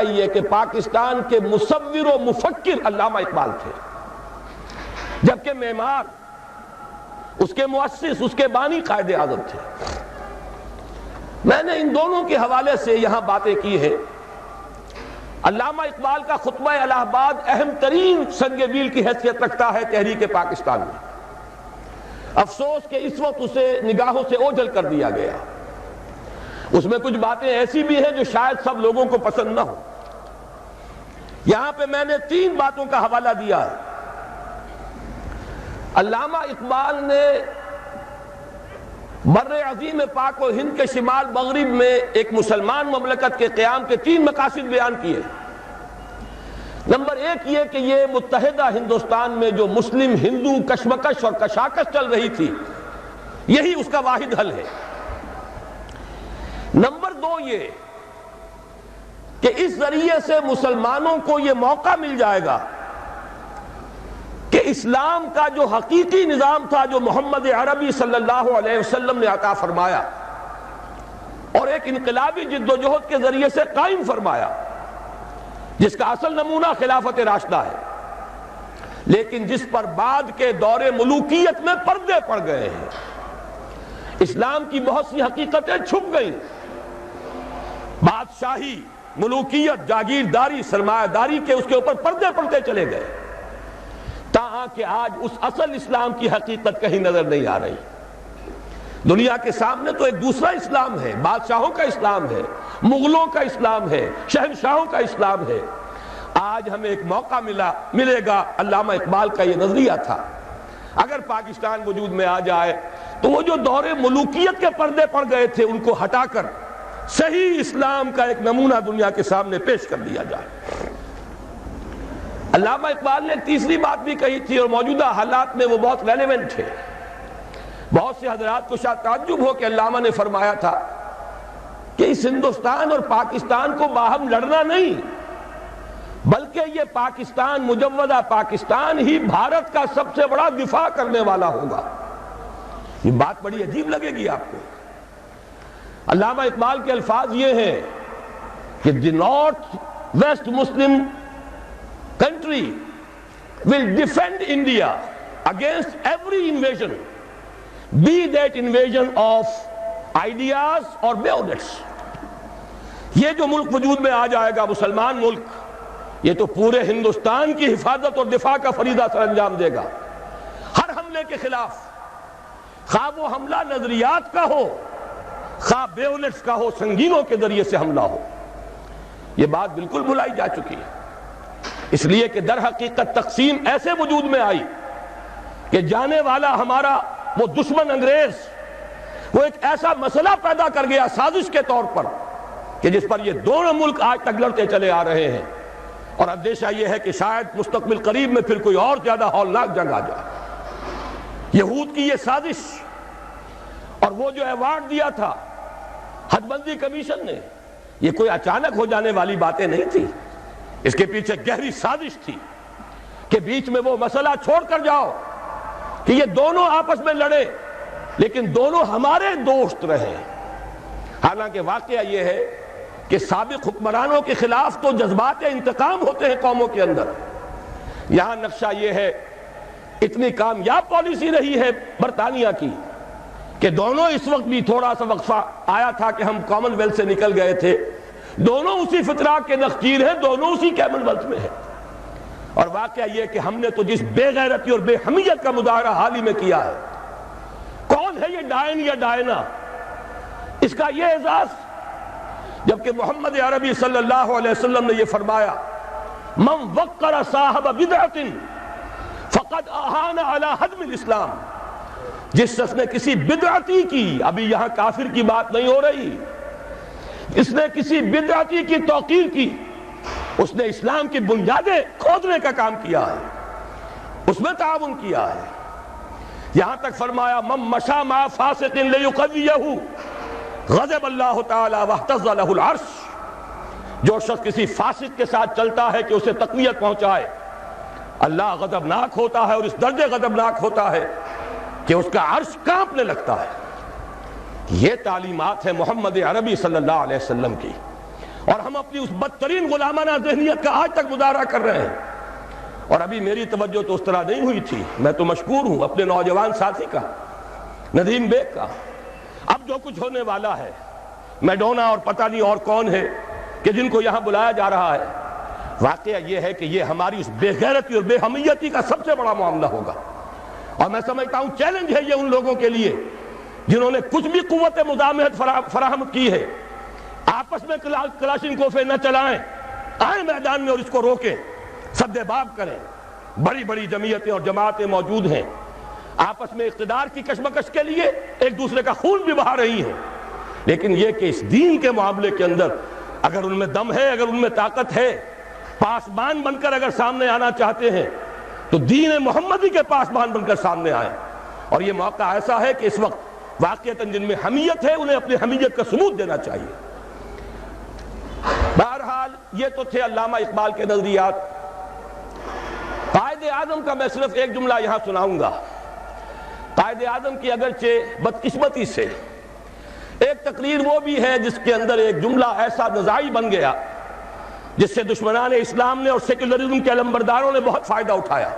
یہ کہ پاکستان کے مصور و مفکر علامہ اقبال تھے، جبکہ معمار اس کے مؤسس، اس کے بانی قائد اعظم تھے۔ میں نے ان دونوں کے حوالے سے یہاں باتیں کی ہیں۔ علامہ اقبال کا خطبہ الہ آباد اہم ترین سنگ میل کی حیثیت رکھتا ہے تحریک پاکستان میں۔ افسوس کہ اس وقت اسے نگاہوں سے اوجھل کر دیا گیا۔ اس میں کچھ باتیں ایسی بھی ہیں جو شاید سب لوگوں کو پسند نہ ہو۔ یہاں پہ میں نے 3 باتوں کا حوالہ دیا ہے۔ علامہ اقبال نے بر عظیم پاک و ہند کے شمال مغرب میں ایک مسلمان مملکت کے قیام کے 3 مقاصد بیان کیے۔ نمبر 1 یہ کہ یہ متحدہ ہندوستان میں جو مسلم ہندو کشمکش اور کشاکش چل رہی تھی، یہی اس کا واحد حل ہے۔ نمبر 2 یہ کہ اس ذریعے سے مسلمانوں کو یہ موقع مل جائے گا کہ اسلام کا جو حقیقی نظام تھا، جو محمد عربی صلی اللہ علیہ وسلم نے عطا فرمایا اور ایک انقلابی جد و جہد کے ذریعے سے قائم فرمایا، جس کا اصل نمونہ خلافت راشدہ ہے، لیکن جس پر بعد کے دور ملوکیت میں پردے پڑ گئے ہیں۔ اسلام کی بہت سی حقیقتیں چھپ گئیں۔ بادشاہی، ملوکیت، جاگیرداری، سرمایہ داری کے اس کے اوپر پردے پڑتے چلے گئے، تاہاں کہ آج اس اصل اسلام کی حقیقت کہیں نظر نہیں آ رہی۔ دنیا کے سامنے تو ایک دوسرا اسلام ہے، بادشاہوں کا اسلام ہے، مغلوں کا اسلام ہے، شہنشاہوں کا اسلام ہے۔ آج ہمیں ایک موقع ملے گا۔ علامہ اقبال کا یہ نظریہ تھا، اگر پاکستان وجود میں آ جائے تو وہ جو دور ملوکیت کے پردے پڑ گئے تھے ان کو ہٹا کر صحیح اسلام کا ایک نمونہ دنیا کے سامنے پیش کر دیا جائے۔ علامہ اقبال نے ایک تیسری بات بھی کہی تھی اور موجودہ حالات میں وہ بہت ریلیونٹ ہے۔ بہت سے حضرات کو شاید تعجب ہو کہ علامہ نے فرمایا تھا کہ اس ہندوستان اور پاکستان کو باہم لڑنا نہیں، بلکہ یہ پاکستان، مجودہ پاکستان ہی بھارت کا سب سے بڑا دفاع کرنے والا ہوگا۔ یہ بات بڑی عجیب لگے گی آپ کو۔ علامہ اقبال کے الفاظ یہ ہیں کہ the North West Muslim country will defend India against every invasion, be that invasion of ideas or bayonets۔ یہ جو ملک وجود میں آ جائے گا، مسلمان ملک، یہ تو پورے ہندوستان کی حفاظت اور دفاع کا فریضہ سر انجام دے گا۔ ہر حملے کے خلاف، خواہ وہ حملہ نظریات کا ہو، خواہ بیونٹس کا ہو، سنگینوں کے ذریعے سے حملہ ہو۔ یہ بات بالکل بھلائی جا چکی ہے، اس لیے کہ در حقیقت تقسیم ایسے وجود میں آئی کہ جانے والا ہمارا وہ دشمن انگریز وہ ایک ایسا مسئلہ پیدا کر گیا سازش کے طور پر کہ جس پر یہ دونوں ملک آج تک لڑتے چلے آ رہے ہیں، اور اندیشہ یہ ہے کہ شاید مستقبل قریب میں پھر کوئی اور زیادہ ہولناک جنگ آ جائے۔ یہود کی یہ سازش اور وہ جو ایوارڈ دیا تھا حد بندی کمیشن نے، یہ کوئی اچانک ہو جانے والی باتیں نہیں تھی، اس کے پیچھے گہری سازش تھی کہ بیچ میں وہ مسئلہ چھوڑ کر جاؤ کہ یہ دونوں آپس میں لڑے لیکن دونوں ہمارے دوست رہے۔ حالانکہ واقعہ یہ ہے کہ سابق حکمرانوں کے خلاف تو جذبات انتقام ہوتے ہیں قوموں کے اندر۔ یہاں نقشہ یہ ہے، اتنی کامیاب پالیسی رہی ہے برطانیہ کی کہ دونوں اس وقت بھی تھوڑا سا وقفہ آیا تھا کہ ہم کامن ویلتھ سے نکل گئے تھے، دونوں اسی فتراک کے نخچیر ہیں، دونوں اسی کامن ویلتھ میں ہیں۔ اور واقعہ یہ کہ ہم نے تو جس بے غیرتی اور بے حمیت کا مظاہرہ حال ہی میں کیا ہے، کون ہے یہ ڈائن یا ڈائنا، اس کا یہ اعزاز، جبکہ محمد عربی صلی اللہ علیہ وسلم نے یہ فرمایا، من وقر صاحب بدعت فقد اہان علی حدم الاسلام۔ جس شخص نے کسی بدعتی کی، ابھی یہاں کافر کی بات نہیں ہو رہی، اس نے کسی بدعتی کی توقیر کی، اس نے اسلام کی بنیادیں کھودنے کا کام کیا ہے، اس میں تعاون کیا ہے۔ یہاں تک فرمایا، من مشى مع فاسق لیقویہ غضب اللہ تعالی واہتز لہ العرش۔ جو شخص کسی فاسق کے ساتھ چلتا ہے کہ اسے تقویت پہنچائے، اللہ غضبناک ہوتا ہے، اور اس درجے غضبناک ہوتا ہے کہ اس کا عرش کانپنے لگتا ہے۔ یہ تعلیمات ہے محمد عربی صلی اللہ علیہ وسلم کی، اور ہم اپنی اس بدترین غلامانہ ذہنیت کا آج تک مظاہرہ کر رہے ہیں. اور ابھی میری توجہ تو اس طرح نہیں ہوئی تھی. میں تو مشکور ہوں اپنے نوجوان ساتھی کا، ندیم بیگ کا. اب جو کچھ ہونے والا ہے، میڈونا اور پتہ نہیں اور کون ہے کہ جن کو یہاں بلایا جا رہا ہے، واقعہ یہ ہے کہ یہ ہماری اس بے غیرتی اور بے حمیتی کا سب سے بڑا معاملہ ہوگا. اور میں سمجھتا ہوں چیلنج ہے یہ ان لوگوں کے لیے جنہوں نے کچھ بھی قوت مزاحمت فراہم کی ہے. آپس میں کلاشنکوفیں نہ چلائیں، آئیں میدان میں اور اس کو روکیں، سد باب کریں. بڑی بڑی جمعیتیں اور جماعتیں موجود ہیں، آپس میں اقتدار کی کشمکش کے لیے ایک دوسرے کا خون بھی بہا رہی ہیں. لیکن یہ کہ اس دین کے معاملے کے اندر اگر ان میں دم ہے، اگر ان میں طاقت ہے، پاسبان بن کر اگر سامنے آنا چاہتے ہیں تو دین محمدی کے پاسبان بن کر سامنے آئیں. اور یہ موقع ایسا ہے کہ اس وقت واقعتاً جن میں حمیت ہے انہیں اپنی حمیت کا ثبوت دینا چاہیے. بہرحال یہ تو تھے علامہ اقبال کے نظریات. قائد اعظم کا میں صرف ایک جملہ یہاں سناؤں گا. قائد اعظم کی اگرچہ بدقسمتی سے ایک تقریر وہ بھی ہے جس کے اندر ایک جملہ ایسا نزاعی بن گیا جس سے دشمنان اسلام نے اور سیکولرزم کے علمبرداروں نے بہت فائدہ اٹھایا.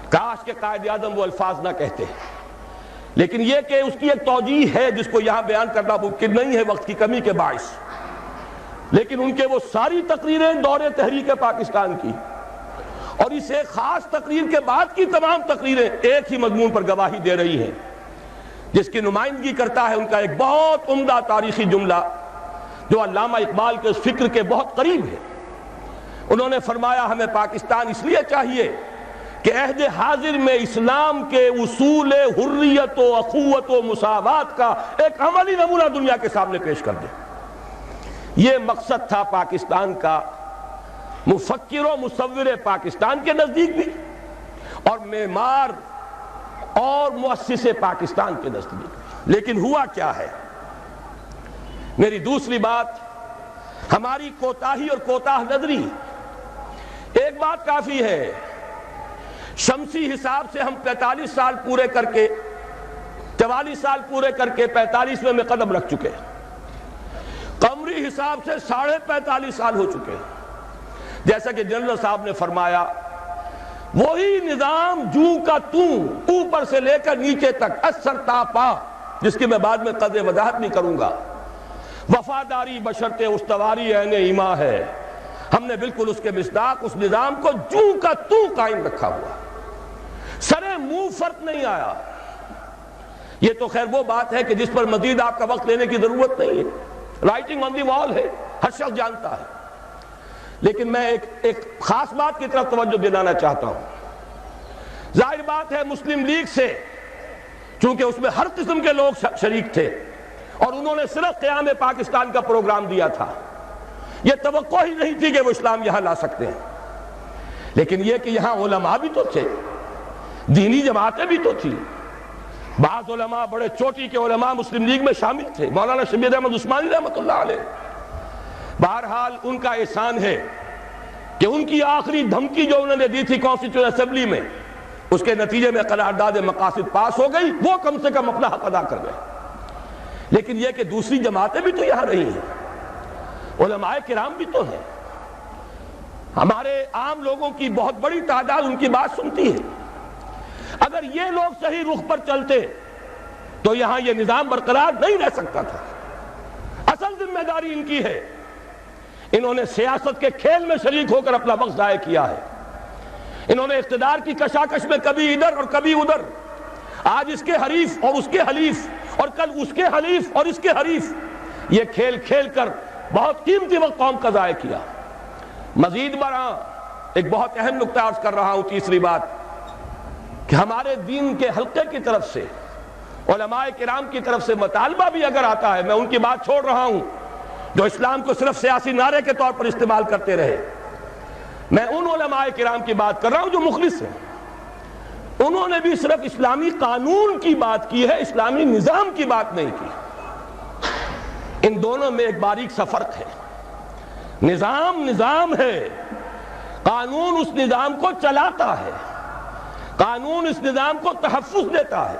کاش کہ قائد اعظم وہ الفاظ نہ کہتے. لیکن یہ کہ اس کی ایک توجیہ ہے جس کو یہاں بیان کرنا ممکن نہیں ہے وقت کی کمی کے باعث. لیکن ان کے وہ ساری تقریریں دور تحریک پاکستان کی اور اس ایک خاص تقریر کے بعد کی تمام تقریریں ایک ہی مضمون پر گواہی دے رہی ہیں، جس کی نمائندگی کرتا ہے ان کا ایک بہت عمدہ تاریخی جملہ جو علامہ اقبال کے اس فکر کے بہت قریب ہے. انہوں نے فرمایا ہمیں پاکستان اس لیے چاہیے کہ عہد حاضر میں اسلام کے اصول حریت و اخوت و مساوات کا ایک عملی نمونہ دنیا کے سامنے پیش کر دے. یہ مقصد تھا پاکستان کا، مفکر و مصور پاکستان کے نزدیک بھی اور معمار اور مؤسس پاکستان کے نزدیک بھی. لیکن ہوا کیا ہے؟ میری دوسری بات ہماری کوتاہی اور کوتاہ نظری. ایک بات کافی ہے، شمسی حساب سے ہم 45 سال پورے کر کے 44 سال پورے کر کے 45ویں میں قدم رکھ چکے. قمری حساب سے 45.5 سال ہو چکے. جیسا کہ جنرل صاحب نے فرمایا وہی نظام جو کا توں اوپر سے لے کر نیچے تک اثر تا پا، جس کی میں بعد میں قدر وضاحت نہیں کروں گا. وفاداری بشرط استواری عین ایما ہے. ہم نے بالکل اس کے مصداق اس نظام کو جو کا توں قائم رکھا ہوا، سرے منہ فرق نہیں آیا. یہ تو خیر وہ بات ہے کہ جس پر مزید آپ کا وقت لینے کی ضرورت نہیں ہے، رائٹنگ آن دی وال ہے، ہر شخص جانتا ہے. لیکن میں ایک خاص بات کی طرف توجہ دلانا چاہتا ہوں. ظاہر بات ہے مسلم لیگ سے چونکہ اس میں ہر قسم کے لوگ شریک تھے اور انہوں نے صرف قیام پاکستان کا پروگرام دیا تھا، یہ توقع ہی نہیں تھی کہ وہ اسلام یہاں لا سکتے ہیں. لیکن یہ کہ یہاں علماء بھی تو تھے، دینی جماعتیں بھی تو تھیں. بعض علماء بڑے چوٹی کے علماء مسلم لیگ میں شامل تھے، مولانا شبیر احمد عثمانی رحمۃ اللہ علیہ. بہرحال ان کا احسان ہے کہ ان کی آخری دھمکی جو انہوں نے دی تھی کانسٹیٹیوشن اسمبلی میں، اس کے نتیجے میں قرارداد مقاصد پاس ہو گئی، وہ کم سے کم اپنا حق ادا کر گئے. لیکن یہ کہ دوسری جماعتیں بھی تو یہاں رہی ہیں، علماء کرام بھی تو ہیں. ہمارے عام لوگوں کی بہت بڑی تعداد ان کی بات سنتی ہے. اگر یہ لوگ صحیح رخ پر چلتے تو یہاں یہ نظام برقرار نہیں رہ سکتا تھا. اصل ذمہ داری ان کی ہے. انہوں نے سیاست کے کھیل میں شریک ہو کر اپنا وقت ضائع کیا ہے. انہوں نے اقتدار کی کشاکش میں کبھی ادھر اور کبھی ادھر، آج اس کے حریف اور اس کے حلیف اور کل اس کے حلیف اور اس کے حریف، یہ کھیل کھیل کر بہت قیمتی وقت قوم کا ضائع کیا. مزید برآں ایک بہت اہم نقطہ عرض کر رہا ہوں، تیسری بات کہ ہمارے دین کے حلقے کی طرف سے، علماء کرام کی طرف سے مطالبہ بھی اگر آتا ہے، میں ان کی بات چھوڑ رہا ہوں جو اسلام کو صرف سیاسی نعرے کے طور پر استعمال کرتے رہے. میں ان علماء کرام کی بات کر رہا ہوں جو مخلص ہیں. انہوں نے بھی صرف اسلامی قانون کی بات کی ہے، اسلامی نظام کی بات نہیں کی. ان دونوں میں ایک باریک سا فرق ہے. نظام ہے، قانون اس نظام کو چلاتا ہے، قانون اس نظام کو تحفظ دیتا ہے.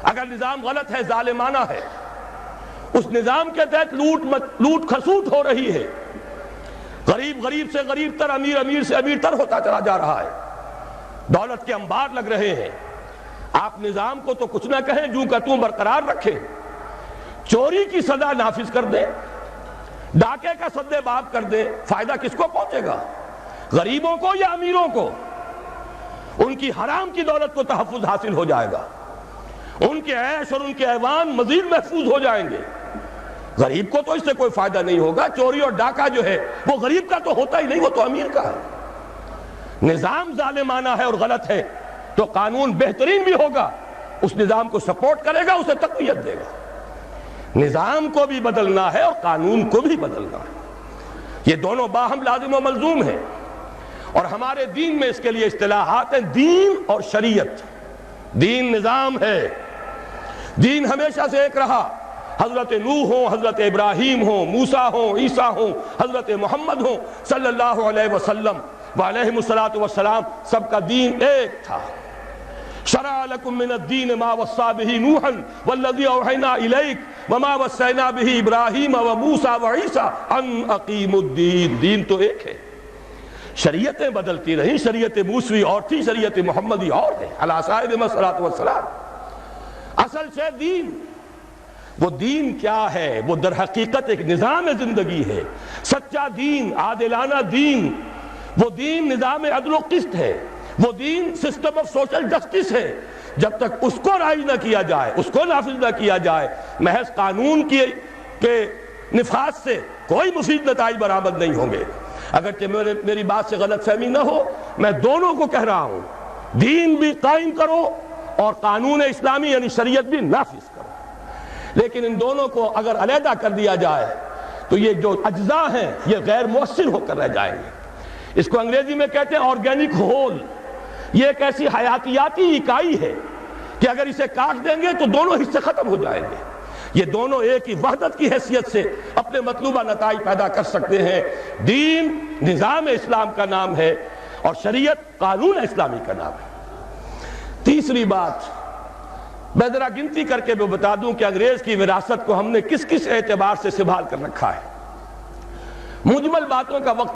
اگر نظام غلط ہے، ظالمانہ ہے، اس نظام کے تحت لوٹ کھسوٹ ہو رہی ہے، غریب غریب سے غریب تر، امیر امیر سے امیر تر ہوتا چلا جا رہا ہے، دولت کے انبار لگ رہے ہیں۔ آپ نظام کو تو کچھ نہ کہیں، جوں کا توں برقرار رکھیں، چوری کی سزا نافذ کر دیں، ڈاکے کا سد باب کر دیں، فائدہ کس کو پہنچے گا؟ غریبوں کو یا امیروں کو؟ ان کی حرام کی دولت کو تحفظ حاصل ہو جائے گا، ان کے عیش اور ان کے ایوان مزید محفوظ ہو جائیں گے، غریب کو تو اس سے کوئی فائدہ نہیں ہوگا۔ چوری اور ڈاکہ جو ہے وہ غریب کا تو ہوتا ہی نہیں، وہ تو امیر کا ہے۔ نظام ظالمانہ ہے اور غلط ہے تو قانون بہترین بھی ہوگا، اس نظام کو سپورٹ کرے گا، اسے تقویت دے گا۔ نظام کو بھی بدلنا ہے اور قانون کو بھی بدلنا ہے، یہ دونوں باہم لازم و ملزوم ہیں۔ اور ہمارے دین میں اس کے لیے اصطلاحات ہیں، دین اور شریعت۔ دین نظام ہے، دین ہمیشہ سے ایک رہا، حضرت نوح ہوں، حضرت ابراہیم ہوں، موسیٰ ہوں، عیسیٰ ہوں، حضرت محمد ہوں صلی اللہ علیہ وسلم وعلیہم الصلاۃ والسلام، سب کا دین ایک تھا۔ شرع لکم من الدین ما وصی بہ نوحا والذی اوحینا الیک وما وصینا بہ ابراہیم وموسیٰ وعیسیٰ ان اقیموا الدین۔ دین تو ایک ہے، شریعتیں بدلتی رہیں، شریعت موسوی اور تھی، شریعت محمدی اور ہے، علی صاحب الصلاۃ والسلام۔ اصل سے دین، وہ دین کیا ہے؟ وہ در حقیقت ایک نظام زندگی ہے، سچا دین، عادلانہ دین۔ وہ دین نظام عدل و قسط ہے، وہ دین سسٹم آف سوشل جسٹس ہے۔ جب تک اس کو رائج نہ کیا جائے، اس کو نافذ نہ کیا جائے، محض قانون کے نفاذ سے کوئی مفید نتائج برآمد نہیں ہوں گے۔ اگرچہ میری بات سے غلط فہمی نہ ہو، میں دونوں کو کہہ رہا ہوں، دین بھی قائم کرو اور قانون اسلامی یعنی شریعت بھی نافذ کرو، لیکن ان دونوں کو اگر علیحدہ کر دیا جائے تو یہ جو اجزاء ہیں یہ غیر مؤثر ہو کر رہ جائیں گے۔ اس کو انگریزی میں کہتے ہیں آرگینک ہول۔ یہ ایک ایسی حیاتیاتی اکائی ہے کہ اگر اسے کاٹ دیں گے تو دونوں حصے ختم ہو جائیں گے۔ یہ دونوں ایک ہی وحدت کی حیثیت سے اپنے مطلوبہ نتائج پیدا کر سکتے ہیں۔ دین نظام اسلام کا نام ہے اور شریعت قانون اسلامی کا نام ہے۔ تیسری بات میں ذرا گنتی کر کے بتا دوں کہ انگریز کی وراثت کو ہم نے کس کس اعتبار سے سنبھال کر رکھا ہے۔ مجمل باتوں کا وقت